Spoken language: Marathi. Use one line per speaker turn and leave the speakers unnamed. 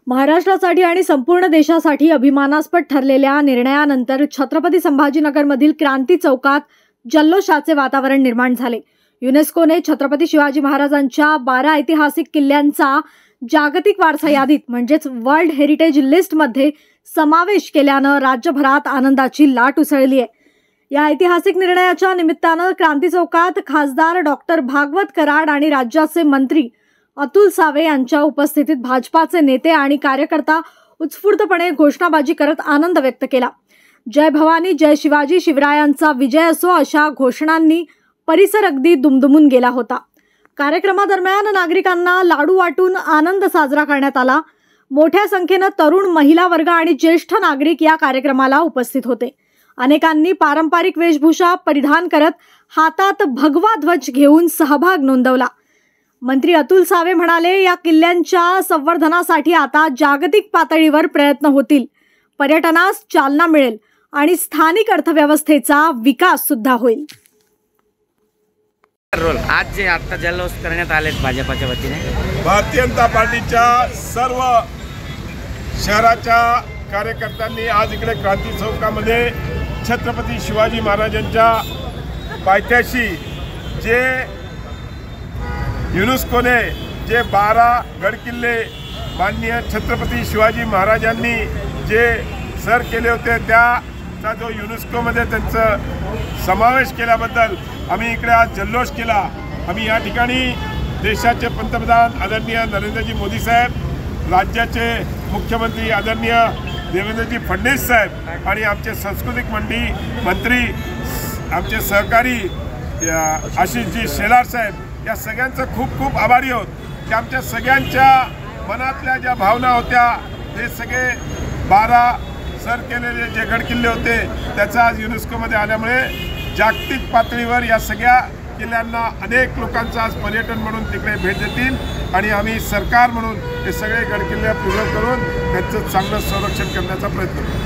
महाराष्ट्रासाठी आणि संपूर्ण देशासाठी अभिमानास्पद ठरलेल्या निर्णयानंतर छत्रपती संभाजीनगरमधील क्रांती चौकात जल्लोषाचे वातावरण निर्माण झाले। युनेस्कोने छत्रपती शिवाजी महाराजांच्या 12 ऐतिहासिक किल्ल्यांचा जागतिक वारसा यादीत म्हणजेच वर्ल्ड हेरिटेज लिस्टमध्ये समावेश केल्याने राज्यभरात आनंदाची लाट उसळली आहे। या ऐतिहासिक निर्णयाच्या निमित्ताने क्रांती चौकात खासदार डॉक्टर भागवत कराड आणि राज्याचे मंत्री अतुल सावे यांच्या उपस्थितीत भाजपाचे नेते आणि कार्यकर्ता उत्स्फूर्तपणे घोषणाबाजी करत आनंद व्यक्त केला। जय भवानी, जय शिवाजी, शिवरायांचा विजय असो अशा घोषणांनी परिसर अगदी दुमदुमून गेला होता। कार्यक्रमादरम्यान नागरिकांना लाडू वाटून आनंद साजरा करण्यात आला। मोठ्या संख्येने तरुण, महिला वर्ग आणि ज्येष्ठ नागरिक या कार्यक्रमाला उपस्थित होते। अनेकांनी पारंपरिक वेशभूषा परिधान करत हातात भगवा ध्वज घेऊन सहभाग नोंदवला। मंत्री अतुल सावे म्हणाले, या किल्ल्यांच्या संवर्धनासाठी आता जागतिक पातळीवर प्रयत्न होतील, पर्यटनास चालना मिळेल आणि स्थानिक अर्थव्यवस्थेचा विकास सुद्धा होईल।
आज जे आता जल्लोष करण्यात आले भाजपाच्या वतीने,
भारतीय जनता पार्टीच्या सर्व शहराच्या कार्यकर्त्यांनी आज इकडे क्रांती चौकामध्ये छत्रपती शिवाजी महाराजांच्या पायथ्याशी जे युनेस्कोने जे 12 गडकिल्ले माननीय छत्रपती शिवाजी महाराजांनी जे सर केले होते त्याचा जो युनेस्कोमध्ये त्यांचा समावेश केल्याबद्दल आम्ही इकडे आज जल्लोष केला। आम्ही या ठिकाणी देशाचे पंतप्रधान आदरणीय नरेंद्रजी मोदी साहेब, राज्याचे मुख्यमंत्री आदरणीय देवेंद्रजी फडणवीस साहेब आणि आमचे सांस्कृतिक मंत्री आमचे सहकारी आशिषजी शेलार साहेब, या सगळ्यांचा खूप खूप आभारी आहोत की आमच्या सगळ्यांच्या मनातल्या ज्या भावना होत्या ते सगळे 12 सर केलेले जे गडकिल्ले होते त्याचा आज युनेस्कोमध्ये आल्यामुळे जागतिक पातळीवर या सगळ्या किल्ल्यांना अनेक लोकांचा आज पर्यटन म्हणून तिकडे भेट देतील आणि आम्ही सरकार म्हणून हे सगळे गडकिल्ले पूर्ण करून त्यांचं चांगलं संरक्षण करण्याचा प्रयत्न करू।